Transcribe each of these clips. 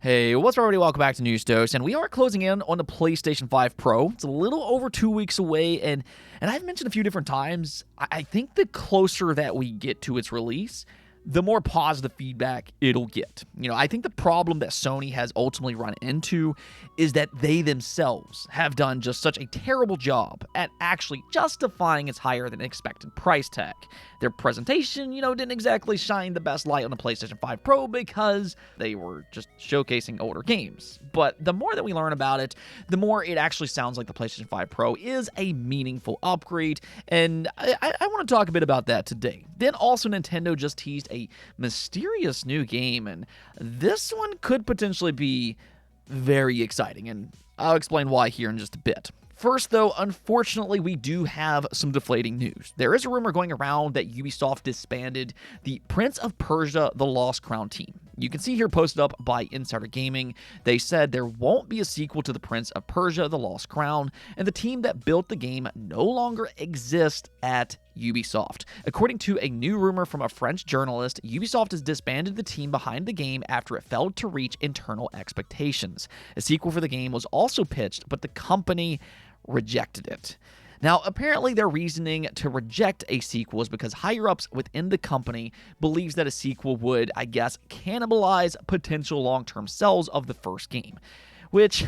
Hey, what's up, everybody? Welcome back to News Dose, and we are closing in on the PlayStation 5 Pro. It's a little over 2 weeks away, and I've mentioned a few different times, I think the closer that we get to its release, the more positive feedback it'll get. I think the problem that Sony has ultimately run into is that they themselves have done just such a terrible job at actually justifying its higher than expected price tag. Their presentation, didn't exactly shine the best light on the PlayStation 5 Pro because they were just showcasing older games. But the more that we learn about it, the more it actually sounds like the PlayStation 5 Pro is a meaningful upgrade, and I want to talk a bit about that today. Then also, Nintendo just teased a mysterious new game, and this one could potentially be very exciting, and I'll explain why here in just a bit. First, though, unfortunately, we do have some deflating news. There is a rumor going around that Ubisoft disbanded the Prince of Persia: The Lost Crown team. You can see here posted up by Insider Gaming. They said there won't be a sequel to the Prince of Persia: The Lost Crown, and the team that built the game no longer exists at Ubisoft. According to a new rumor from a French journalist, Ubisoft has disbanded the team behind the game after it failed to reach internal expectations. A sequel for the game was also pitched, but the company rejected it. Now, apparently their reasoning to reject a sequel is because higher-ups within the company believes that a sequel would, cannibalize potential long-term sales of the first game, which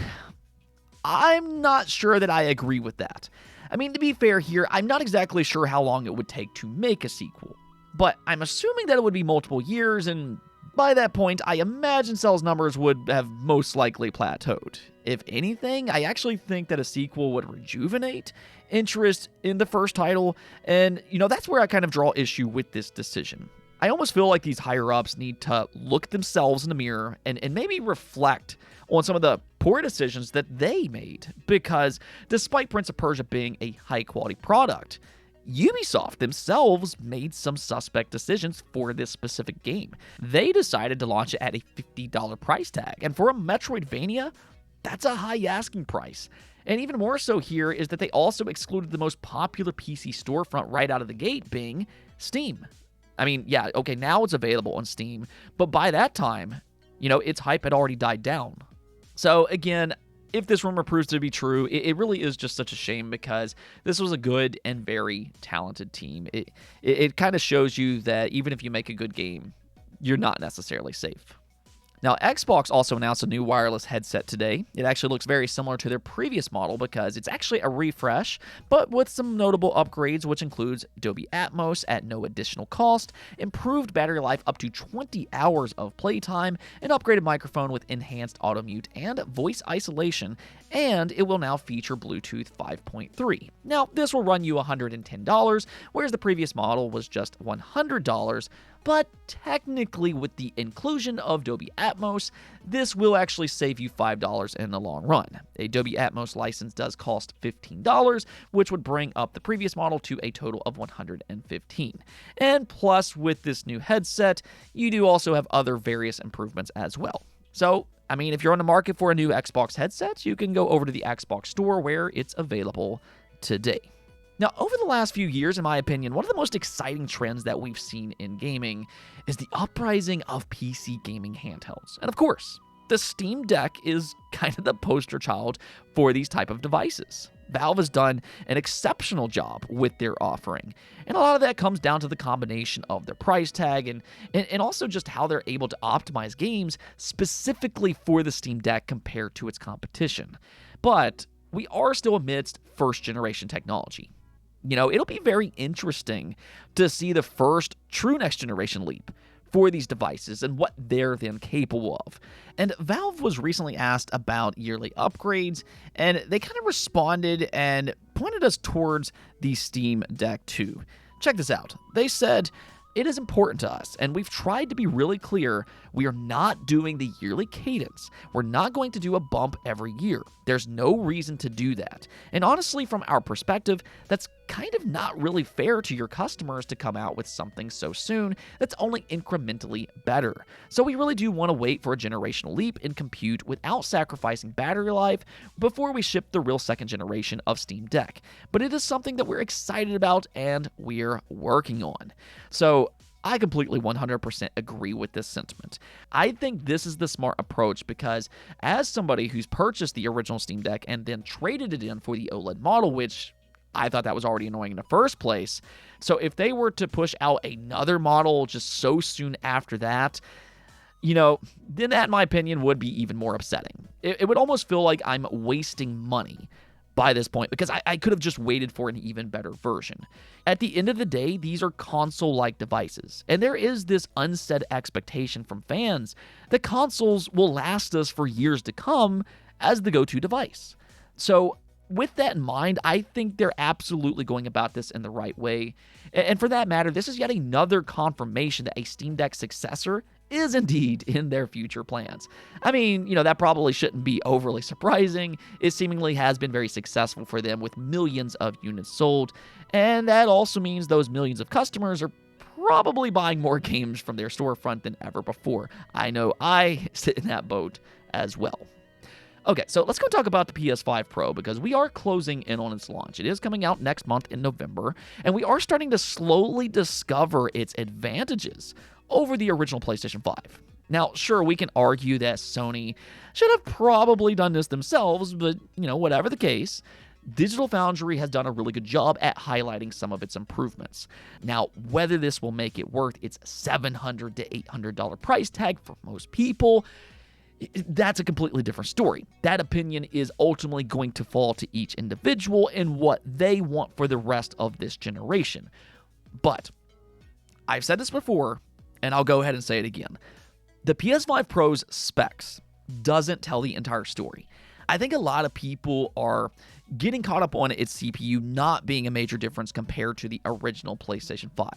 I'm not sure that I agree with that. To be fair here, I'm not exactly sure how long it would take to make a sequel, but I'm assuming that it would be multiple years, and by that point, I imagine sales numbers would have most likely plateaued. If anything, I actually think that a sequel would rejuvenate interest in the first title, and, that's where I kind of draw issue with this decision. I almost feel like these higher-ups need to look themselves in the mirror and maybe reflect on some of the poor decisions that they made, because despite Prince of Persia being a high-quality product, Ubisoft themselves made some suspect decisions for this specific game. They decided to launch it at a $50 price tag, and for a Metroidvania, that's a high asking price. And even more so here is that they also excluded the most popular PC storefront right out of the gate, being Steam. Now it's available on Steam, but by that time, its hype had already died down. So again, if this rumor proves to be true, it really is just such a shame, because this was a good and very talented team. It kind of shows you that even if you make a good game, you're not necessarily safe. Now, Xbox also announced a new wireless headset today. It actually looks very similar to their previous model because it's actually a refresh, but with some notable upgrades, which includes Dolby Atmos at no additional cost, improved battery life up to 20 hours of playtime, an upgraded microphone with enhanced auto mute and voice isolation, and it will now feature Bluetooth 5.3. Now, this will run you $110, whereas the previous model was just $100, but technically with the inclusion of Dolby Atmos, this will actually save you $5 in the long run. A Dolby Atmos license does cost $15, which would bring up the previous model to a total of $115. And plus, with this new headset, you do also have other various improvements as well. So, if you're on the market for a new Xbox headset, you can go over to the Xbox store where it's available today. Now, over the last few years, in my opinion, one of the most exciting trends that we've seen in gaming is the uprising of PC gaming handhelds. And of course, the Steam Deck is kind of the poster child for these type of devices. Valve has done an exceptional job with their offering, and a lot of that comes down to the combination of their price tag and also just how they're able to optimize games specifically for the Steam Deck compared to its competition. But we are still amidst first-generation technology. It'll be very interesting to see the first true next-generation leap for these devices and what they're then capable of. And Valve was recently asked about yearly upgrades, and they kind of responded and pointed us towards the Steam Deck 2. Check this out. They said, "It is important to us, and we've tried to be really clear, we are not doing the yearly cadence. We're not going to do a bump every year. There's no reason to do that. And honestly, from our perspective, that's kind of not really fair to your customers to come out with something so soon that's only incrementally better. So we really do want to wait for a generational leap in compute without sacrificing battery life before we ship the real second generation of Steam Deck. But it is something that we're excited about and we're working on." So I completely 100% agree with this sentiment. I think this is the smart approach because as somebody who's purchased the original Steam Deck and then traded it in for the OLED model, which I thought that was already annoying in the first place. So if they were to push out another model just so soon after that, then that, in my opinion, would be even more upsetting. It would almost feel like I'm wasting money by this point because I could have just waited for an even better version. At the end of the day, these are console-like devices, and there is this unsaid expectation from fans that consoles will last us for years to come as the go-to device. So with that in mind, I think they're absolutely going about this in the right way. And for that matter, this is yet another confirmation that a Steam Deck successor is indeed in their future plans. I mean, that probably shouldn't be overly surprising. It seemingly has been very successful for them with millions of units sold, and that also means those millions of customers are probably buying more games from their storefront than ever before. I know I sit in that boat as well. Okay, so let's go talk about the PS5 Pro because we are closing in on its launch. It is coming out next month in November, and we are starting to slowly discover its advantages over the original PlayStation 5. Now, sure, we can argue that Sony should have probably done this themselves, but, whatever the case, Digital Foundry has done a really good job at highlighting some of its improvements. Now, whether this will make it worth its $700 to $800 price tag for most people, that's a completely different story. That opinion is ultimately going to fall to each individual and what they want for the rest of this generation. But I've said this before, and I'll go ahead and say it again. The PS5 Pro's specs doesn't tell the entire story. I think a lot of people are getting caught up on its CPU not being a major difference compared to the original PlayStation 5.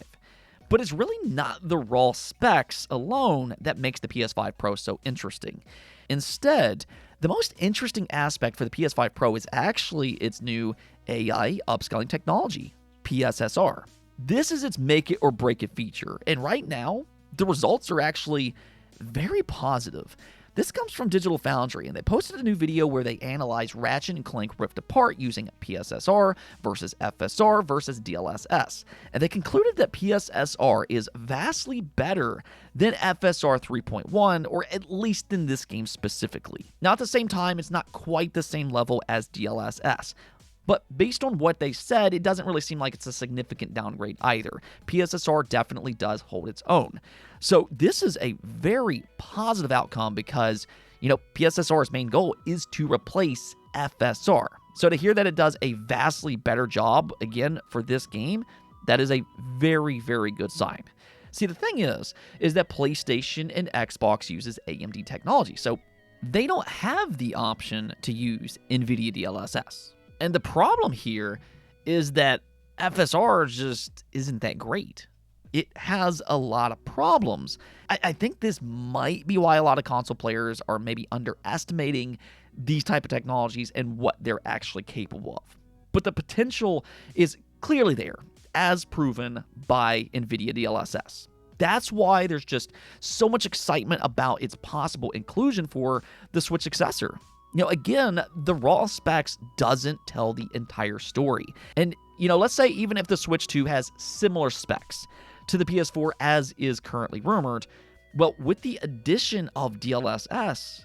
But it's really not the raw specs alone that makes the PS5 Pro so interesting. Instead, the most interesting aspect for the PS5 Pro is actually its new AI upscaling technology, PSSR. This is its make it or break it feature, and right now, the results are actually very positive. This comes from Digital Foundry, and they posted a new video where they analyzed Ratchet & Clank Rift Apart using PSSR versus FSR versus DLSS, and they concluded that PSSR is vastly better than FSR 3.1, or at least in this game specifically. Now, at the same time, it's not quite the same level as DLSS, but based on what they said, it doesn't really seem like it's a significant downgrade either. PSSR definitely does hold its own. So this is a very positive outcome because, PSSR's main goal is to replace FSR. So to hear that it does a vastly better job, again, for this game, that is a very, very good sign. See, the thing is that PlayStation and Xbox uses AMD technology, so they don't have the option to use NVIDIA DLSS. And the problem here is that FSR just isn't that great. It has a lot of problems. I think this might be why a lot of console players are maybe underestimating these type of technologies and what they're actually capable of. But the potential is clearly there, as proven by NVIDIA DLSS. That's why there's just so much excitement about its possible inclusion for the Switch successor. Again, the raw specs doesn't tell the entire story. And, let's say even if the Switch 2 has similar specs to the PS4 as is currently rumored, well, with the addition of DLSS,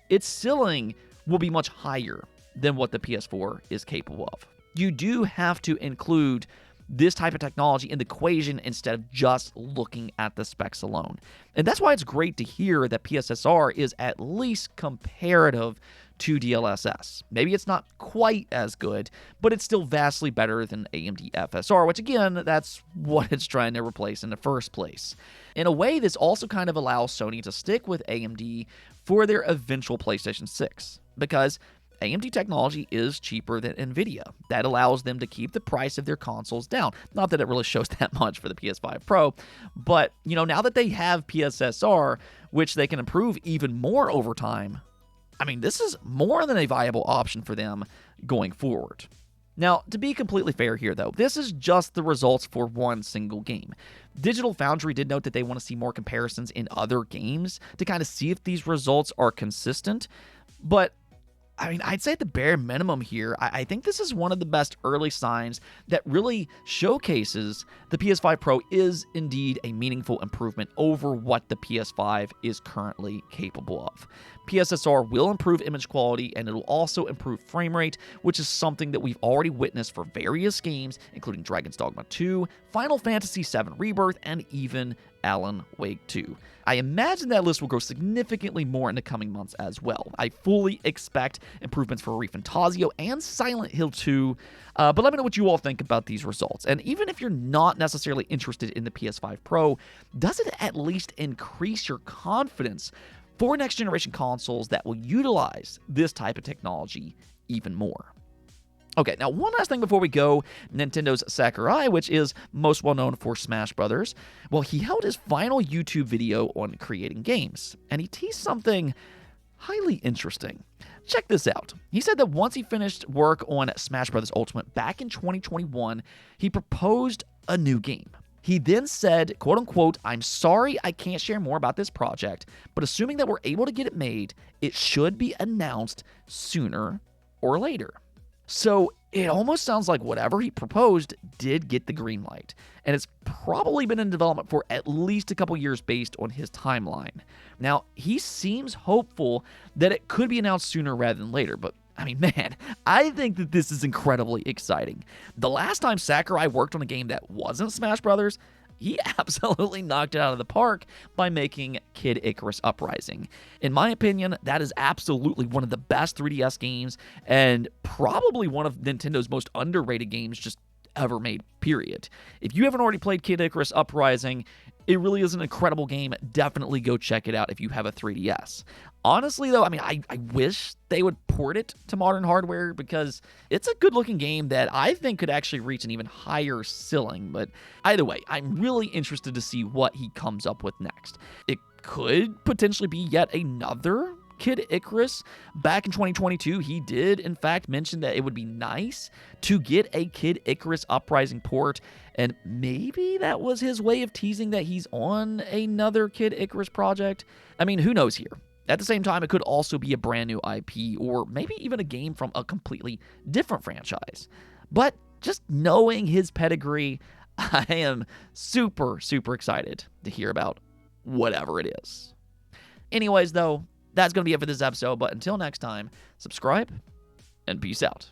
its ceiling will be much higher than what the PS4 is capable of. You do have to include this type of technology in the equation instead of just looking at the specs alone. And that's why it's great to hear that PSSR is at least comparative to DLSS. Maybe it's not quite as good, but it's still vastly better than AMD FSR, which again, that's what it's trying to replace in the first place. In a way, this also kind of allows Sony to stick with AMD for their eventual PlayStation 6, because AMD technology is cheaper than NVIDIA. That allows them to keep the price of their consoles down. Not that it really shows that much for the PS5 Pro, but, now that they have PSSR, which they can improve even more over time, this is more than a viable option for them going forward. Now, to be completely fair here, though, this is just the results for one single game. Digital Foundry did note that they want to see more comparisons in other games to kind of see if these results are consistent, but I mean, I'd say at the bare minimum here, I think this is one of the best early signs that really showcases the PS5 Pro is indeed a meaningful improvement over what the PS5 is currently capable of. PSSR will improve image quality, and it'll also improve frame rate, which is something that we've already witnessed for various games, including Dragon's Dogma 2, Final Fantasy VII Rebirth, and even Alan Wake 2. I imagine that list will grow significantly more in the coming months as well. I fully expect improvements for ReFantazio and Silent Hill 2, but let me know what you all think about these results. And even if you're not necessarily interested in the PS5 Pro, does it at least increase your confidence for next generation consoles that will utilize this type of technology even more? Okay, now one last thing before we go. Nintendo's Sakurai, which is most well known for Smash Brothers, well, he held his final YouTube video on creating games, and he teased something highly interesting. Check this out. He said that once he finished work on Smash Brothers Ultimate back in 2021, he proposed a new game. He then said, quote unquote, "I'm sorry I can't share more about this project, but assuming that we're able to get it made, it should be announced sooner or later." So it almost sounds like whatever he proposed did get the green light, and it's probably been in development for at least a couple years based on his timeline. Now, he seems hopeful that it could be announced sooner rather than later, but I mean, man, I think that this is incredibly exciting. The last time Sakurai worked on a game that wasn't Smash Brothers, he absolutely knocked it out of the park by making Kid Icarus Uprising. In my opinion, that is absolutely one of the best 3DS games and probably one of Nintendo's most underrated games just ever made, period. If you haven't already played Kid Icarus Uprising, it really is an incredible game. Definitely go check it out if you have a 3DS. Honestly, though, I mean, I wish they would port it to modern hardware because it's a good-looking game that I think could actually reach an even higher ceiling. But either way, I'm really interested to see what he comes up with next. It could potentially be yet another Kid Icarus. Back in 2022, he did, in fact, mention that it would be nice to get a Kid Icarus Uprising port, and maybe that was his way of teasing that he's on another Kid Icarus project. I mean, who knows here? At the same time, it could also be a brand new IP, or maybe even a game from a completely different franchise. But just knowing his pedigree, I am super, super excited to hear about whatever it is. Anyways, though, that's going to be it for this episode, but until next time, subscribe, and peace out.